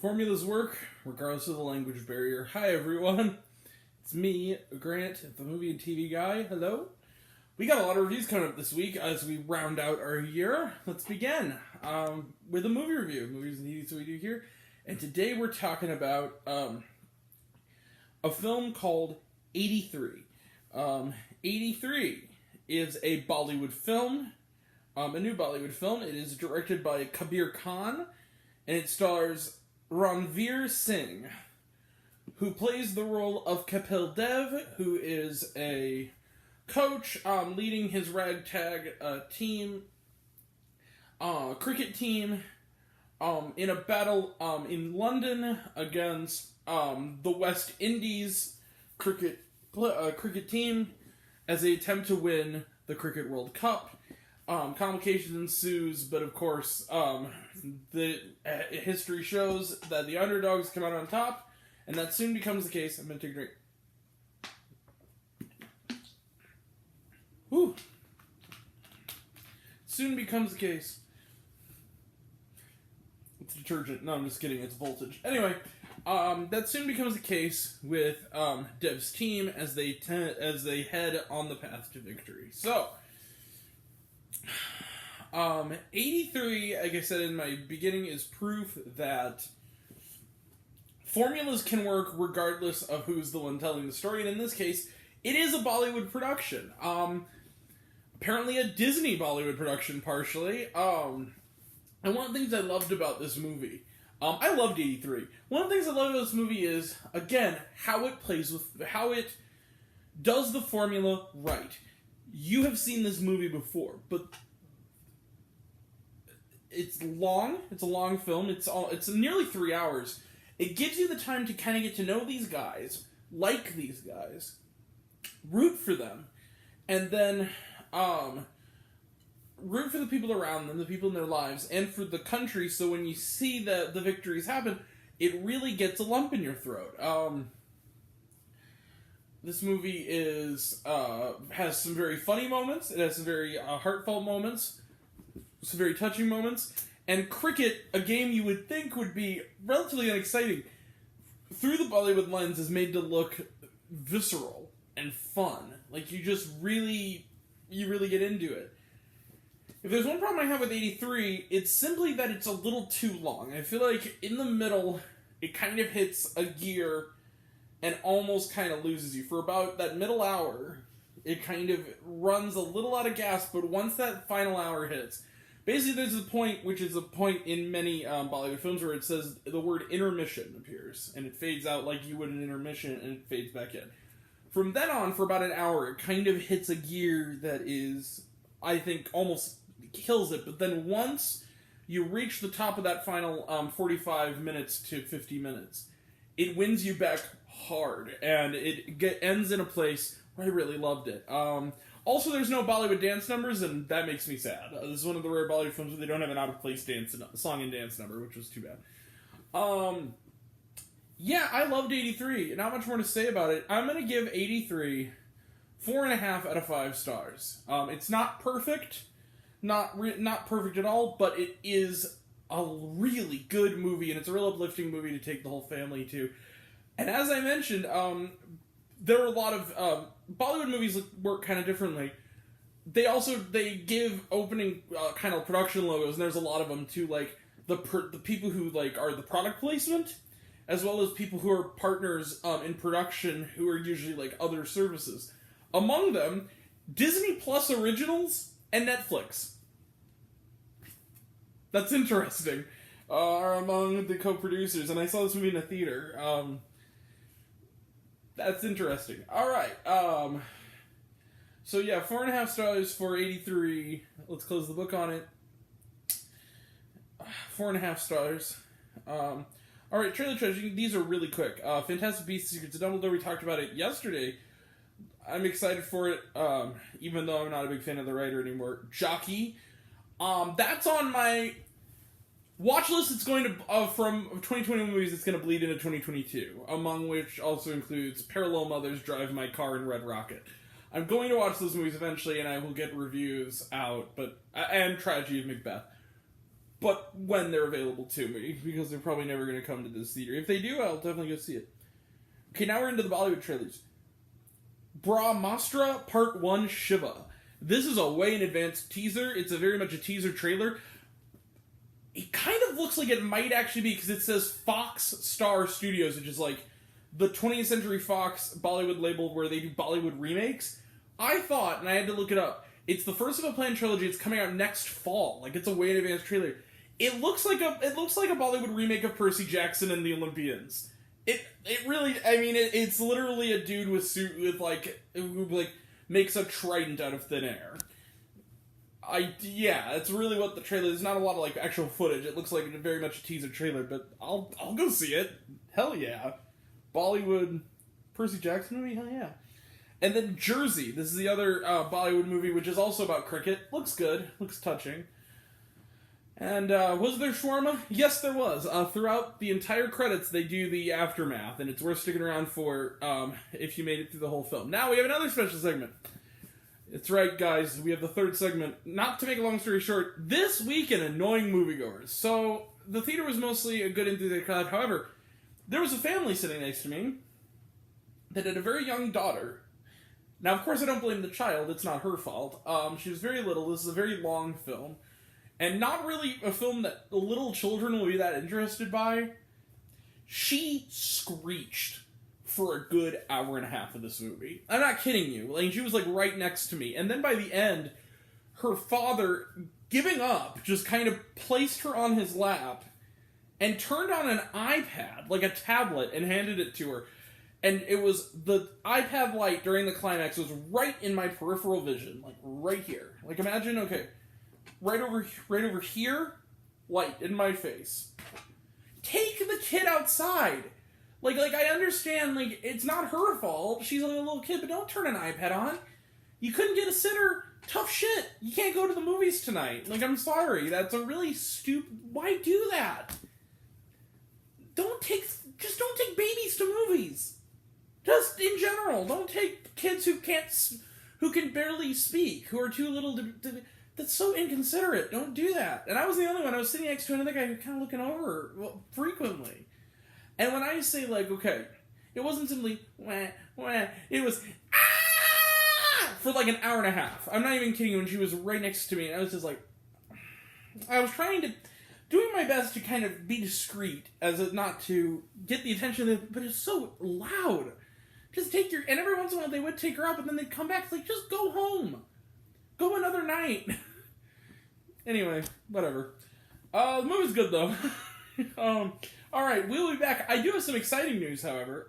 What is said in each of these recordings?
Formulas work, regardless of the language barrier. Hi everyone, it's me, Grant, the movie and TV guy. Hello. We got a lot of reviews coming up this week as we round out our year. Let's begin with a movie review. Movies and TVs we do here. And today we're talking about a film called 83. 83 is a Bollywood film, a new Bollywood film. It is directed by Kabir Khan, and it stars Ranveer Singh, who plays the role of Kapil Dev, who is a coach leading his ragtag team, cricket team, in a battle in London against the West Indies cricket team as they attempt to win the Cricket World Cup. Complications ensues, but of course, the history shows that the underdogs come out on top, and that soon becomes the case. I'm going to take a drink. Whew. Soon becomes the case. It's detergent. No, I'm just kidding. It's voltage. Anyway, that soon becomes the case with Dev's team as they head on the path to victory. So, 83, like I said in my beginning, is proof that formulas can work regardless of who's the one telling the story, and in this case, it is a Bollywood production. Apparently a Disney Bollywood production, partially. And one of the things I loved about this movie, I loved 83. One of the things I love about this movie is, again, how it does the formula right. You have seen this movie before, but it's long. It's a long film. It's nearly 3 hours. It gives you the time to kind of get to know these guys, like these guys, root for them, and then root for the people around them, the people in their lives, and for the country, so when you see the victories happen, it really gets a lump in your throat. This movie has some very funny moments, it has some very heartfelt moments, some very touching moments, and cricket, a game you would think would be relatively unexciting, through the Bollywood lens is made to look visceral and fun. Like, you really get into it. If there's one problem I have with 83, it's simply that it's a little too long. I feel like in the middle, it kind of hits a gear and almost kind of loses you. For about that middle hour, it kind of runs a little out of gas, but once that final hour hits, basically there's a point, which is a point in many Bollywood films, where it says the word intermission appears, and it fades out like you would an intermission, and it fades back in. From then on, for about an hour, it kind of hits a gear that is, I think, almost kills it. But then once you reach the top of that final 45 minutes to 50 minutes, it wins you back hard, and it ends in a place where I really loved it. Also, there's no Bollywood dance numbers, and that makes me sad. This is one of the rare Bollywood films where they don't have an out-of-place song and dance number, which was too bad. Yeah, I loved 83. Not much more to say about it. I'm going to give 83 4.5 out of 5 stars. It's not perfect, not perfect at all, but it is a really good movie, and it's a real uplifting movie to take the whole family to. And as I mentioned, there are a lot of Bollywood movies work kind of differently. They give opening kind of production logos, and there's a lot of them too. Like the people who are the product placement, as well as people who are partners in production, who are usually other services. Among them, Disney Plus Originals and Netflix. That's interesting. Are among the co-producers, and I saw this movie in a theater. That's interesting. Alright, so yeah, 4.5 stars for 83. Let's close the book on it. 4.5 stars. Alright, trailer treasure. These are really quick. Fantastic Beasts: Secrets of Dumbledore. We talked about it yesterday. I'm excited for it, even though I'm not a big fan of the writer anymore. Jockey. That's on my watch list. It's going to, from 2021 movies, it's going to bleed into 2022, among which also includes Parallel Mothers, Drive My Car, and Red Rocket. I'm going to watch those movies eventually, and I will get reviews out, and Tragedy of Macbeth. but when they're available to me, because they're probably never going to come to this theater. If they do, I'll definitely go see it. Okay, now we're into the Bollywood trailers. Brahmastra Part 1 Shiva. This is a way in advance teaser. It's very much a teaser trailer. It kind of looks like it might actually be, because it says Fox Star Studios, which is like the 20th Century Fox Bollywood label where they do Bollywood remakes. I thought, and I had to look it up, it's the first of a planned trilogy. It's coming out next fall. Like, it's a way in advance trailer. It looks like a Bollywood remake of Percy Jackson and the Olympians. It really, I mean, it's literally a dude with suit with who makes a trident out of thin air. Yeah, that's really what the trailer is. There's not a lot of like actual footage. It looks like very much a teaser trailer, but I'll go see it. Hell yeah. Bollywood Percy Jackson movie? Hell yeah. And then Jersey. This is the other Bollywood movie, which is also about cricket. Looks good. Looks touching. And was there shawarma? Yes, there was. Throughout the entire credits, they do the aftermath, and it's worth sticking around for if you made it through the whole film. Now we have another special segment. It's right, guys. We have the third segment. Not to make a long story short, this week in annoying moviegoers. So the theater was mostly a good enthusiastic crowd. However, there was a family sitting next to me that had a very young daughter. Now, of course, I don't blame the child. It's not her fault. She was very little. This is a very long film. And not really a film that little children will be that interested by. She screeched for a good hour and a half of this movie. I'm not kidding you. Like, she was like right next to me. And then by the end, her father, giving up, just kind of placed her on his lap and turned on an iPad, like a tablet, and handed it to her. And it was, the iPad light during the climax was right in my peripheral vision, like right here. Like, imagine, okay, right over here, light in my face. Take the kid outside. Like I understand, like, it's not her fault. She's like a little kid, but don't turn an iPad on. You couldn't get a sitter. Tough shit. You can't go to the movies tonight. Like, I'm sorry. That's a really stupid... Why do that? Just don't take babies to movies. Just in general. Don't take kids who can barely speak, who are too little to that's so inconsiderate. Don't do that. And I was the only one. I was sitting next to another guy who was kind of looking over her, frequently. And when I say, like, okay, it wasn't simply, wah, wah, it was, ah! For like an hour and a half. I'm not even kidding you, when she was right next to me, and I was just like, I was doing my best to kind of be discreet, not to get the attention, but it's so loud. Just and every once in a while they would take her out, but then they'd come back, it's like, just go home. Go another night. Anyway, whatever. The movie's good, though. Alright, we'll be back. I do have some exciting news, however.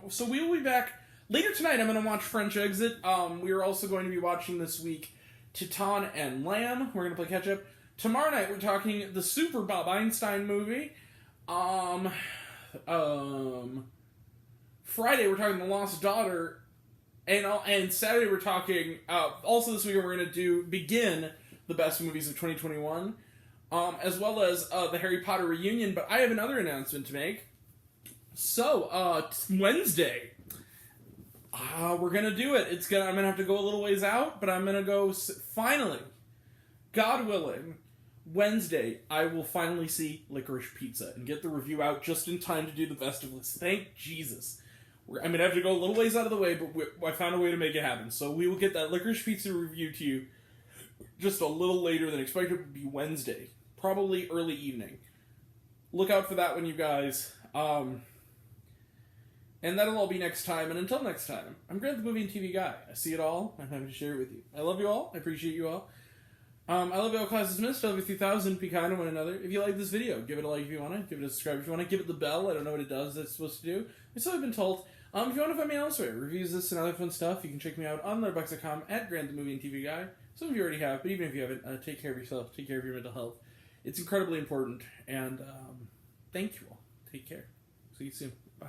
So we will be back later tonight. I'm going to watch French Exit. We are also going to be watching this week Titan and Lamb. We're going to play catch-up. Tomorrow night, we're talking the Super Bob Einstein movie. Friday, we're talking The Lost Daughter. And Saturday, we're talking... also this weekend, we're going to begin the best movies of 2021. As well as the Harry Potter reunion, but I have another announcement to make. So, Wednesday, we're gonna do it. I'm gonna have to go a little ways out, but I'm gonna go, finally, God willing, Wednesday, I will finally see Licorice Pizza and get the review out just in time to do the best of this. Thank Jesus. I'm gonna have to go a little ways out of the way, but I found a way to make it happen. So we will get that Licorice Pizza review to you just a little later than expected. It would be Wednesday. Probably early evening. Look out for that one, you guys. And that'll all be next time. And until next time, I'm Grant the Movie and TV Guy. I see it all. I'm happy to share it with you. I love you all. I appreciate you all. I love you all. Class dismissed. I love you 3000. Be kind to one another. If you like this video, give it a like if you want to. Give it a subscribe if you want to. Give it the bell. I don't know what it does. That's supposed to do. It's what I've been told. If you want to find me elsewhere, reviews, this, and other fun stuff, you can check me out on letterboxd.com at Grant the Movie and TV Guy. Some of you already have, but even if you haven't, take care of yourself. Take care of your mental health. It's incredibly important, and thank you all. Take care. See you soon. Bye.